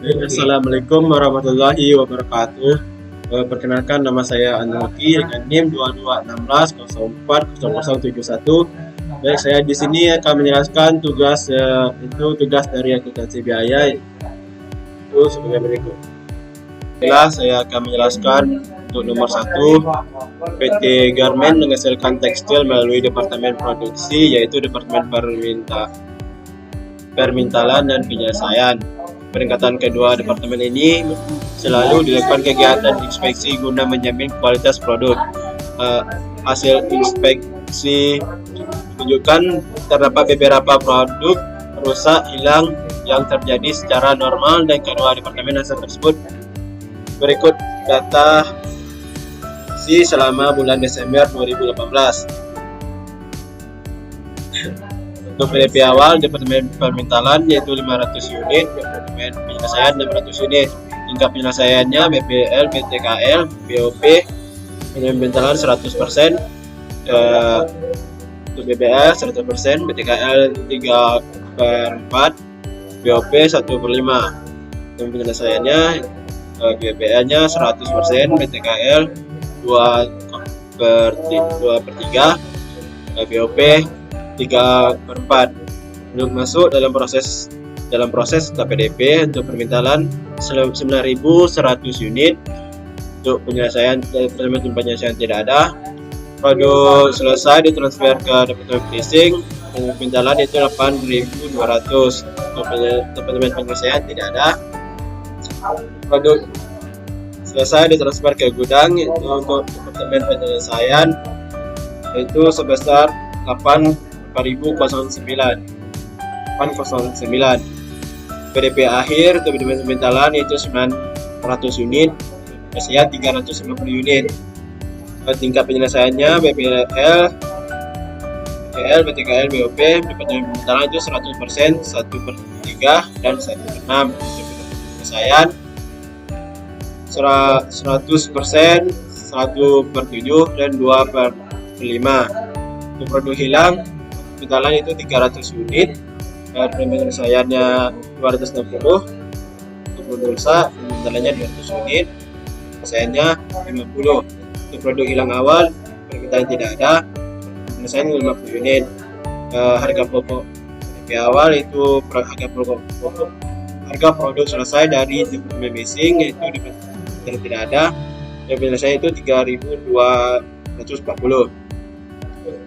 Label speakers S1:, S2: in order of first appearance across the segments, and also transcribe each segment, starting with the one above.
S1: Assalamualaikum warahmatullahi wabarakatuh. Perkenalkan nama saya Anwaki dengan NIM 2216040071. Baik, saya di sini akan menjelaskan tugas dari akuntansi biaya itu sebagai berikut. Baiklah, saya akan menjelaskan untuk nomor 1, PT Garmen menghasilkan tekstil melalui Departemen Produksi, yaitu Departemen Permintalan dan Penyelesaian. Peningkatan kedua, departemen ini selalu dilakukan kegiatan inspeksi guna menjamin kualitas produk. Hasil inspeksi menunjukkan terdapat beberapa produk rusak, hilang yang terjadi secara normal, dan kedua departemen hasil tersebut berikut data selama bulan Desember 2018. Untuk PDP awal, Departemen Permintalan yaitu 500 unit, Departemen Penyelesaian 600 unit. Tingkat penyelesaiannya BPL, BTKL, BOP, Permintalan 100%, untuk BPL 100%, BTKL 3/4, BOP 1/5. Untuk penyelesaiannya BPL-nya 100%, BTKL 2/3, BOP 3/4. Untuk masuk dalam proses KPDP untuk permintaan 9.100 unit. Untuk penyelesaian tidak ada. Produk selesai ditransfer ke Departemen Finishing. Permintaan itu 8.200. Untuk Departemen Penyelesaian tidak ada. Produk selesai ditransfer ke gudang, itu untuk Departemen Penyelesaian itu sebesar 8.009. PDP akhir untuk permintaan itu 900 unit, penyelesaian 350 unit. Tingkat penyelesaiannya BPL, BTKL, BOP, Departemen Permintaan itu 100%, 1/3 dan 1/6. Penyelesaian 100%, 1/7 dan 2/5. Untuk produk hilang, permintaan itu 300 unit, dan penyelesaiannya 260. Untuk produk rusak, permintaannya 200 unit, penyelesaiannya 50. Untuk produk hilang awal, permintaan tidak ada, penyelesaian 50 unit. Harga pokok PDP awal itu harga produk selesai dari Departemen Missing, yaitu tidak ada, dan penyelesaian itu 3.240.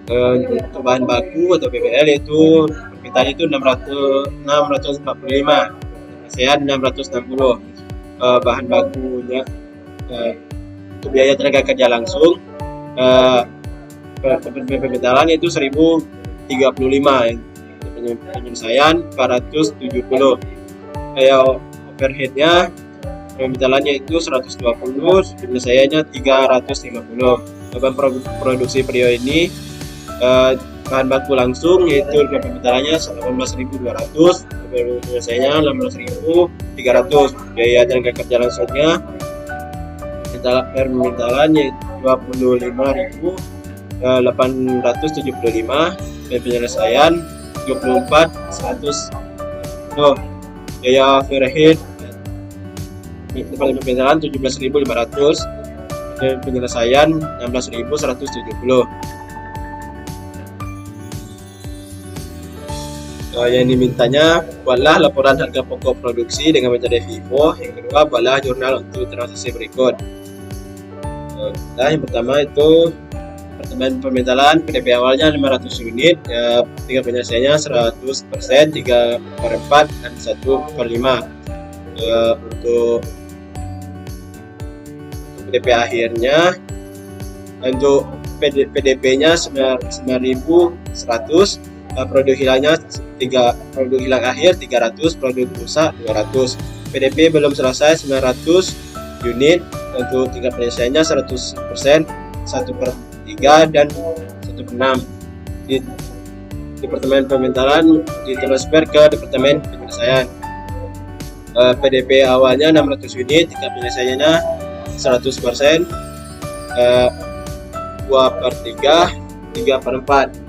S1: Untuk bahan baku atau BBL itu permintaan itu 645, penyelesaian 660. Bahan bakunya untuk biaya tenaga kerja langsung, permintaan itu 1035, penyelesaian 470. Overheadnya, permintaannya itu 120, penyelesaiannya 350. Beban produksi periode ini, bahan baku langsung yaitu permintaannya 18.200, penyelesaiannya 16.300. Biaya tenaga kerja langsungnya permintaannya 25.875, dan penyelesaian 24.100. Biaya overhead permintaan 17.500, dan penyelesaian 16.170. Yang dimintanya, buatlah laporan harga pokok produksi dengan metode FIFO. Yang kedua, buatlah jurnal untuk transaksi berikut. Yang pertama itu Departemen Permintaan, PDP awalnya 500 unit, tingkat penyelesaiannya 100%, 3/4 dan 1/5. Untuk PDP akhirnya, untuk PDP-nya 9.100, produk hilangnya produk hilang akhir 300, produk rusak 200. PDP belum selesai 900 unit, untuk tingkat penyelesaiannya 100%, 1/3 dan 1/6. Di Departemen Permintaan ditransfer ke Departemen Penyelesaian. PDP awalnya 600 unit, tingkat penyelesaiannya 100%, 2/3, 3/4.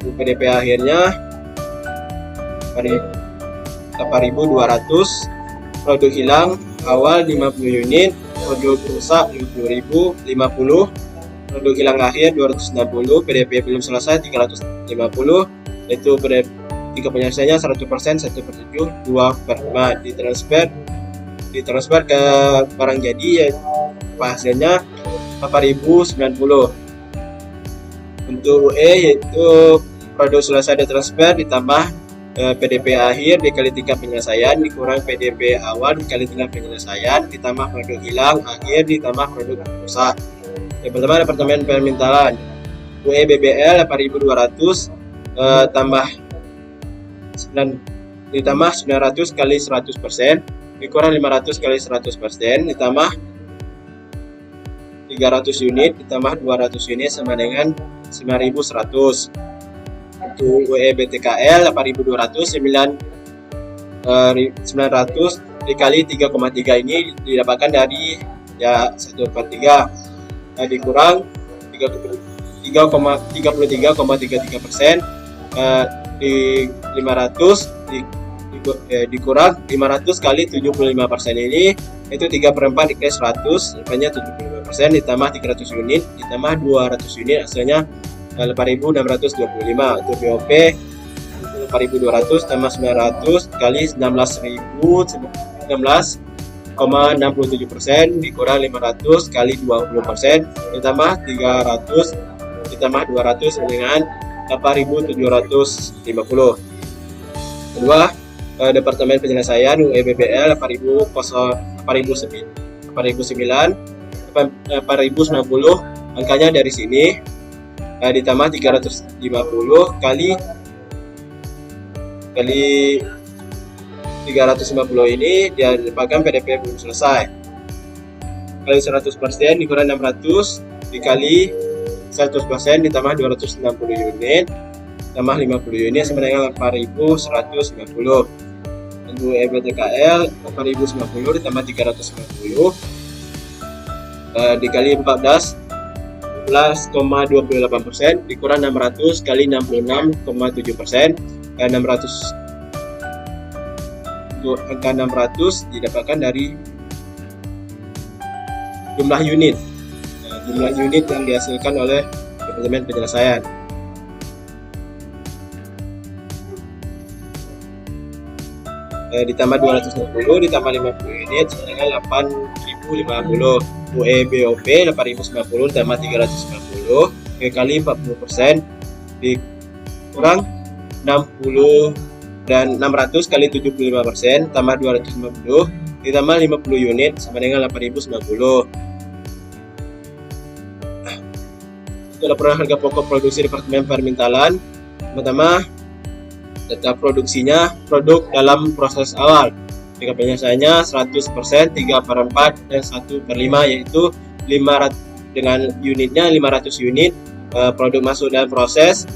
S1: PDP akhirnya 8.200, produk hilang awal 50 unit, produk rusak 50.000 50, produk hilang akhir 260, PDP belum selesai 350, itu tingkat penyelesaiannya 100%, 1/7, 2/5, ditransfer ke barang jadi, hasilnya 8.090. Untuk UE yaitu produk selesai ditransfer ditambah PDP akhir dikali tingkat penyelesaian dikurang PDP awal dikali tingkat penyelesaian ditambah produk hilang akhir ditambah produk rusak. Yang pertama departemen permintaan, UE BBL 8.200 ditambah 900 kali 100% dikurang 500 kali 100% ditambah 300 unit ditambah 200 unit sama dengan 9.100. Untuk UE BTKL 8.200 900 dikali 3,3 ini didapatkan dari 1/3 dikurang 33,33% di 500 dikurang 500 kali 75% ini itu 3/4 dikali 100 banyak 75% ditambah 300 unit ditambah 200 unit hasilnya 8.625. Untuk BOP 8.200 tambah 900 kali 16.067% dikurang 500 kali 20% ditambah 300 ditambah 200 dengan 8.750. Kedua, departemen penyelesaian UE BBL 8.090 angkanya dari sini ditambah 350 kali 350 ini dia dapatkan PDP belum selesai kali 100% dikurang 600 dikali 100% ditambah 260 unit tambah 50 unit sama dengan 8.150. Untuk EBTKL 8.090 ditambah 350 dikali 14,28% dikurang 600 kali 66,7%. 600 untuk angka 600 didapatkan dari jumlah unit yang dihasilkan oleh departemen penyelesaian. Ditambah 260 ditambah 50 unit dengan 8.050. UE BOP 8.090 ditambah 390 kali 40% dikurang 60 dan 600 kali 75% tambah 250 ditambah 50 unit sama dengan 8.090. Untuk laporan harga pokok produksi departemen permintaan, pertama data produksinya produk dalam proses awal tingkat penyelesaiannya 100%, 3/4 dan 1/5 yaitu 500 dengan unitnya 500 unit. Produk masuk dalam proses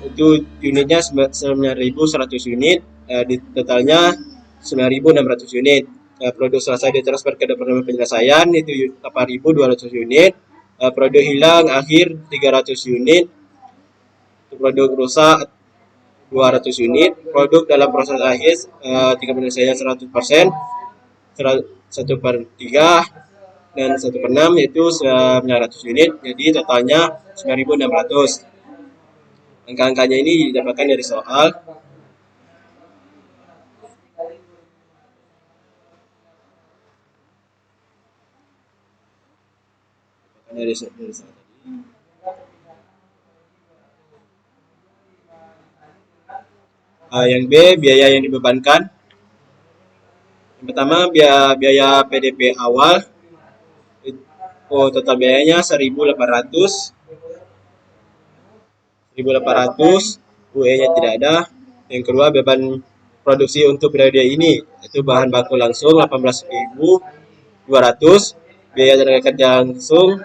S1: itu unitnya 9.100 unit, di totalnya 9.600 unit. Produk selesai ditransfer ke departemen penyelesaian itu 8.200 unit. Produk hilang akhir 300 unit. Produk rusak 200 unit. Produk dalam proses akhir tingkat penyelesaian 100%, 1/3 dan 1/6 yaitu 900 unit. Jadi totalnya 9.600. Angka-angkanya ini didapatkan dari soal. Dari soal tadi. Yang B, biaya yang dibebankan. Yang pertama, biaya PDP awal. Total biayanya 1.800. UE-nya tidak ada. Yang kedua, beban produksi untuk periode ini itu bahan baku langsung 18.200, biaya tenaga kerja langsung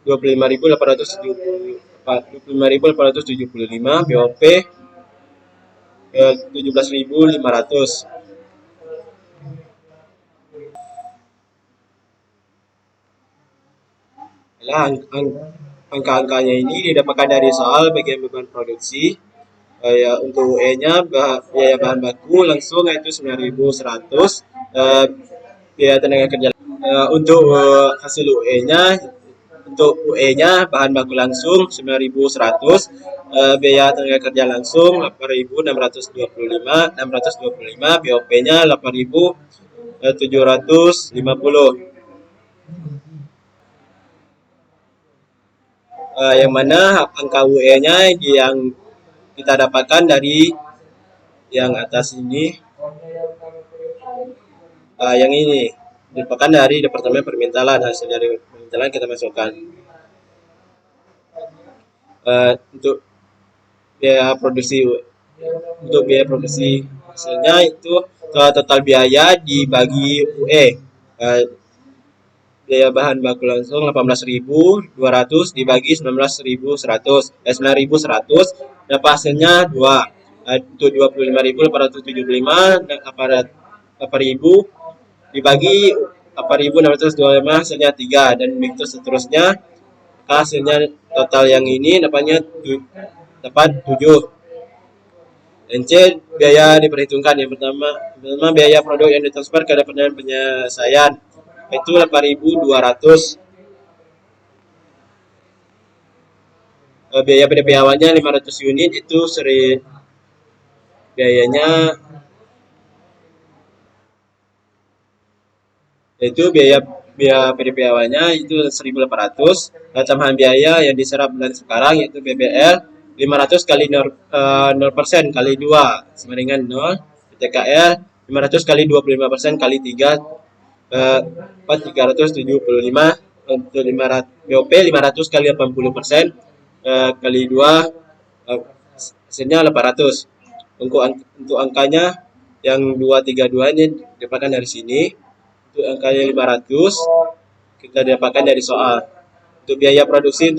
S1: 25.875, BOP 17.500. Angka-angkanya ini didapatkan dari soal bagian beban produksi. Ya, untuk UE-nya biaya bahan baku langsung yaitu 9.100, biaya tenaga kerja. Untuk hasil UE-nya, bahan baku langsung 9.100, biaya tenaga kerja langsung 8.625, BOP-nya 8.750. Yang mana angka UE-nya yang kita dapatkan dari yang atas ini, yang ini dapatkan dari Departemen Permintalan. Hasil dari permintalan kita masukkan. Untuk biaya produksi, hasilnya itu total biaya dibagi UE. Biaya bahan baku langsung 18.200 dibagi 9.100, dapat hasilnya 2. Untuk 25.875 dan 8.000 dibagi 8.625 hasilnya 3, dan begitu seterusnya. Hasilnya total yang ini dapat 7. NC biaya diperhitungkan. Yang pertama biaya produk yang ditransfer ke Departemen Penyelesaian itu 8.200. Biaya PDP awalnya 500 unit itu biayanya itu biaya PDP awalnya itu 1.800. Tambahan biaya yang diserap bulan sekarang yaitu BBL 500 kali 0% kali 2 sama dengan 0. PTKL 500 kali 25% kali 3 375. Untuk 500 BOP 500 kali 80% kali 2 hasilnya 800. Untuk angkanya yang 232 ini dapatkan dari sini. Untuk angkanya 500 kita dapatkan dari soal. Untuk biaya produksi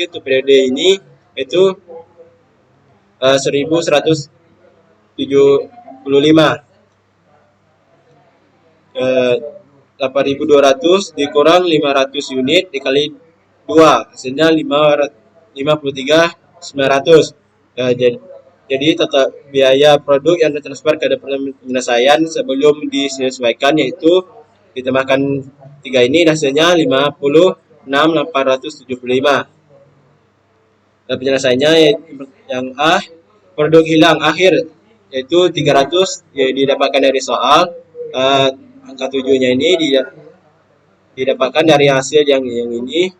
S1: untuk periode ini itu 1.175. 8.200 dikurang 500 unit dikali 2 hasilnya 53.900. Jadi total biaya produk yang ditransfer ke Departemen Penyelesaian sebelum disesuaikan yaitu ditambahkan 3 ini hasilnya 56.875. Dan penyelesaiannya yang A, produk hilang akhir yaitu 300 didapatkan dari soal. Angka 7-nya ini didapatkan dari hasil yang ini,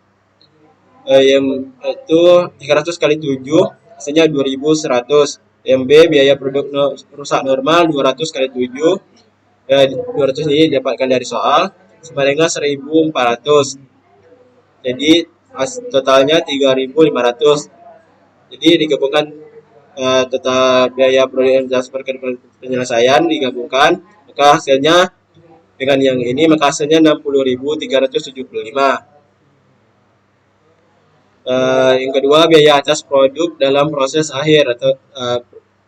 S1: yang itu 300 kali 7 hasilnya 2.100. Yang B, biaya produk rusak normal 200 kali 7, 200 ini didapatkan dari soal sama dengan 1.400. Jadi totalnya 3.500. Jadi digabungkan total biaya produk yang transfer ke penyelesaian digabungkan, maka hasilnya dengan yang ini maka hasilnya 60.375. Yang kedua, biaya atas produk dalam proses akhir atau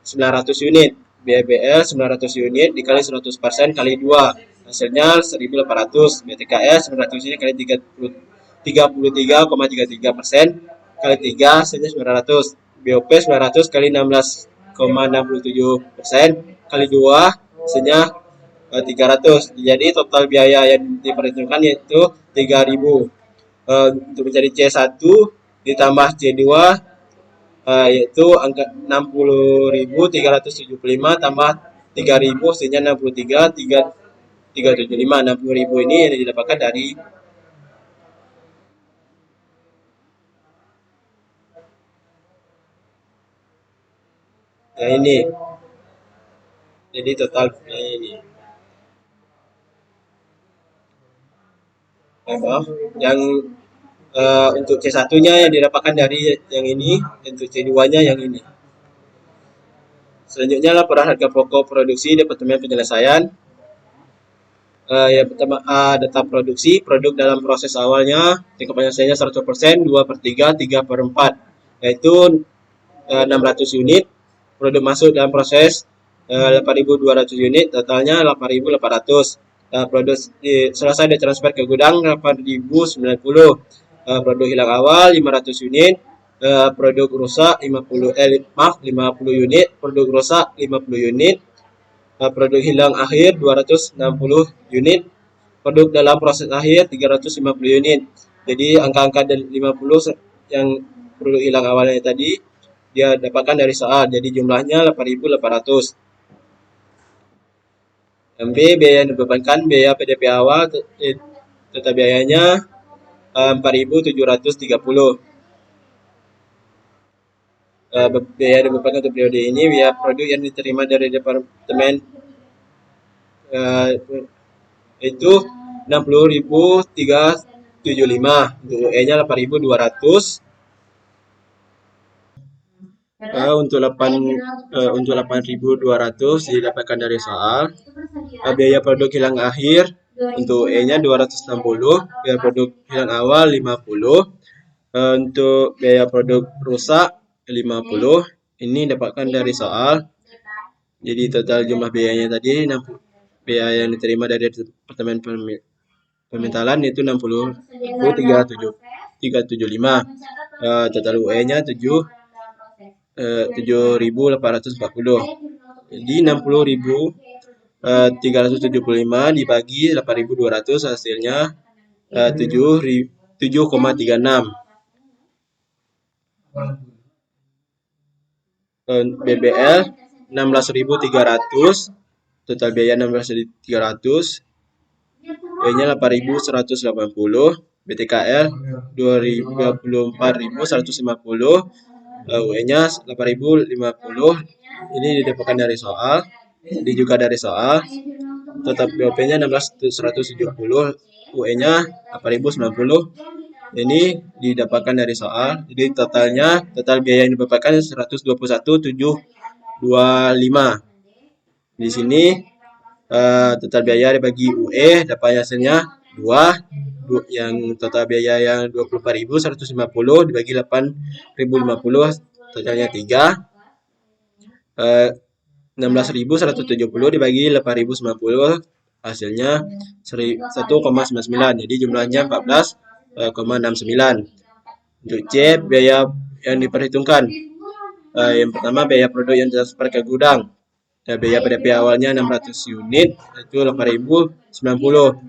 S1: 900 unit. BBL 900 unit dikali 100% kali 2 hasilnya 1.800. BTKS 900 unit kali 33,33% kali 3 hasilnya 900. BOP 900 kali 16,67% kali 2 hasilnya 300. Jadi total biaya yang diperhitungkan yaitu 3.000. Untuk mencari C1 ditambah C2 yaitu angka 60.375 tambah 3.000 hasilnya 63.375. 60.000 ini yang didapatkan dari ini. Jadi total ini. Yang untuk C1-nya yang didapatkan dari yang ini, untuk C2-nya yang ini. Selanjutnya laporan harga pokok produksi Departemen Penyelesaian. Yang pertama A, data produksi, produk dalam proses awalnya, tingkat penyelesaiannya 100%, 2/3, 3/4, yaitu 600 unit. Produk masuk dalam proses 8.200 unit, totalnya 8.800. Produk selesai ditransfer ke gudang 8.090. Produk hilang awal 500 unit, produk rusak 50 unit, produk rusak 50 unit, produk hilang akhir 260 unit, produk dalam proses akhir 350 unit. Jadi angka-angka dari 50 yang produk hilang awalnya tadi dia dapatkan dari soal. Jadi jumlahnya 8.800. MB biaya yang dibebankan, biaya PDP awal total biayanya 4.730. Biaya yang dibebankan untuk periode ini biaya produk yang diterima dari departemen itu 60.375, untuk UE-nya 8.200. Untuk 8.200 didapatkan dari soal. Biaya produk hilang akhir untuk UE-nya 260, biaya produk hilang awal 50, untuk biaya produk rusak 50. Ini dapatkan dari soal. Jadi total jumlah biayanya tadi, biaya yang diterima dari departemen pemintalan itu 60.375. Total UE-nya 7.840. Jadi 60.375 dibagi 8.200 hasilnya 7,36. BBL 16.300, total biaya 16.300, biayanya 8.180, BTKL 24.150, UE-nya 8.050. Ini didapatkan dari soal. Ini juga dari soal. Total BOP-nya 16.170, UE-nya 8.090. Ini didapatkan dari soal. Jadi total biaya yang didapatkan 121.725. Di sini total biaya dibagi UE dapat hasilnya 2, yang total biaya yang 24.150 dibagi 8.050 totalnya 3. 16.170 dibagi 8.090 hasilnya 1,99. Jadi jumlahnya 14,69. Untuk C, biaya yang diperhitungkan. Yang pertama biaya produk yang transfer ke gudang. Biaya PDP awalnya 600 unit, itu 8.090.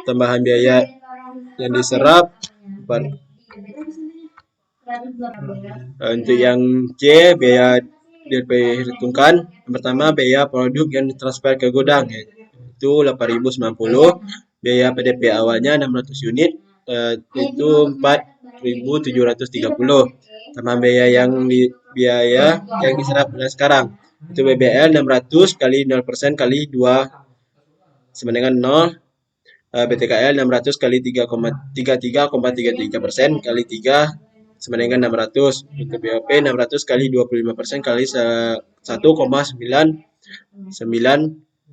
S1: Tambahan biaya yang diserap. Untuk yang C, biaya diperhitungkan. Yang pertama biaya produk yang ditransfer ke gudang, itu 8.090. Biaya PDP awalnya 600 unit, itu 4.730. Tambahan biaya yang diserap sekarang, itu BBL 600 kali 0% kali 2 sama dengan 0. BTKL 600 kali 33,33% kali 3 sama dengan 600. Untuk BOP 600 kali 25% kali 1,99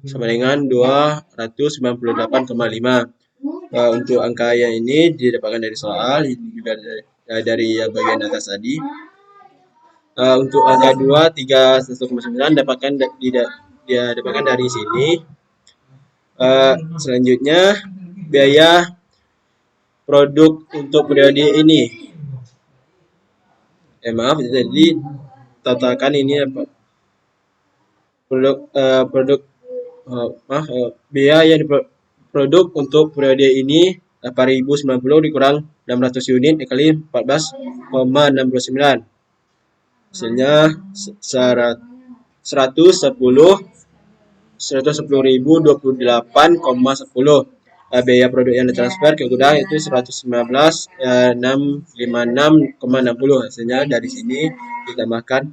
S1: sama dengan 298,5. Untuk angka yang ini didapatkan dari soal, ini juga dari bagian atas tadi. Untuk angka 2, 3, 1,9 dapatkan dari sini. Selanjutnya biaya produk untuk periode ini. Maaf, jadi totalkan ini biaya produk untuk periode ini 8.090 dikurang 600 unit dikali 14,69. Hasilnya 110.028,10. Biaya produk yang ditransfer ke gudang itu 119.656,60. Hasilnya dari sini ditambahkan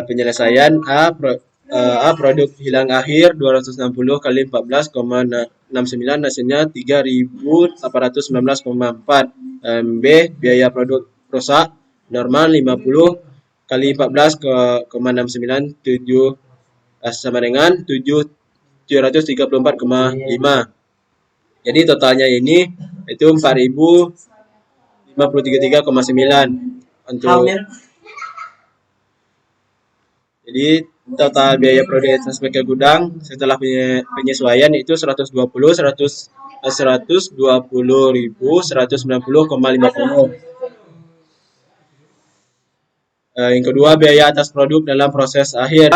S1: penyelesaian A produk hilang akhir 260 kali 14,69 hasilnya 3.819,4. B, biaya produk rusak normal 50 kali 14,69 sama dengan 734,5. Jadi totalnya ini itu 4.053,9 untuk. Jadi total biaya produk transfer ke gudang setelah penyesuaian itu 120, 120.190,50. Yang kedua, biaya atas produk dalam proses akhir.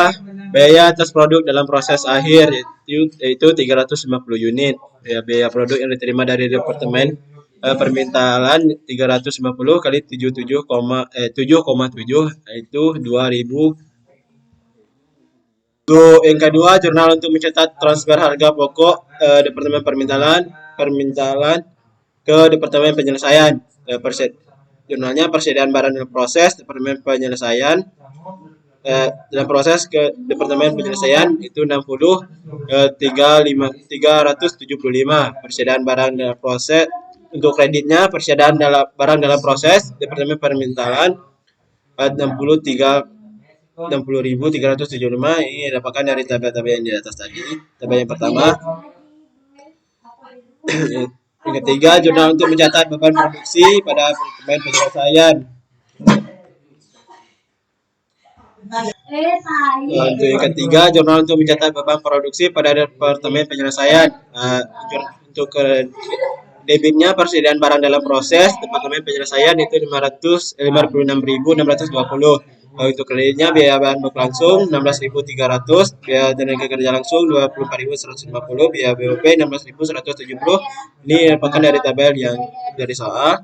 S1: Biaya atas produk dalam proses akhir yaitu 350 unit. Biaya produk yang diterima dari Departemen Permintaan 350 kali 7,7 yaitu 2.000. Yang kedua, jurnal untuk mencatat transfer harga pokok Departemen Permintaan ke Departemen Penyelesaian. Jurnalnya persediaan barang dalam proses Departemen Penyelesaian dalam proses ke Departemen Penyelesaian itu 375 persediaan barang dalam proses. Untuk kreditnya persediaan barang dalam proses Departemen Permintaan 60.375. Ini dapatkan dari tabel-tabel yang di atas tadi. Tabel yang pertama. Yang ketiga, jurnal untuk mencatat beban produksi pada Departemen Penyelesaian. Untuk yang ketiga, jurnal untuk mencatat beban produksi pada Departemen Penyelesaian. Untuk debitnya persediaan barang dalam proses Departemen Penyelesaian itu 56.620. Untuk kreditnya biaya bahan baku langsung 16.300, biaya tenaga kerja langsung 24.150, biaya BOP 16.170. Ini dapatkan dari tabel yang dari soal.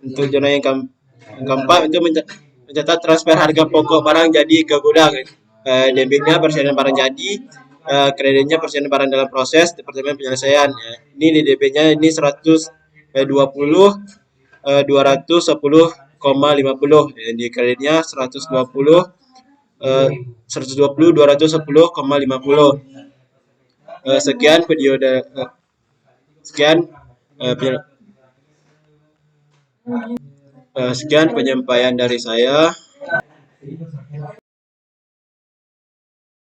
S1: Untuk zona yang keempat itu mencatat transfer harga pokok barang jadi ke gudang. Debitnya persediaan barang jadi, kreditnya persediaan barang dalam proses Departemen Penyelesaian. Ini di DP-nya ini 210,50. Di kreditnya 210,50. Sekian video sekian penyampaian dari saya.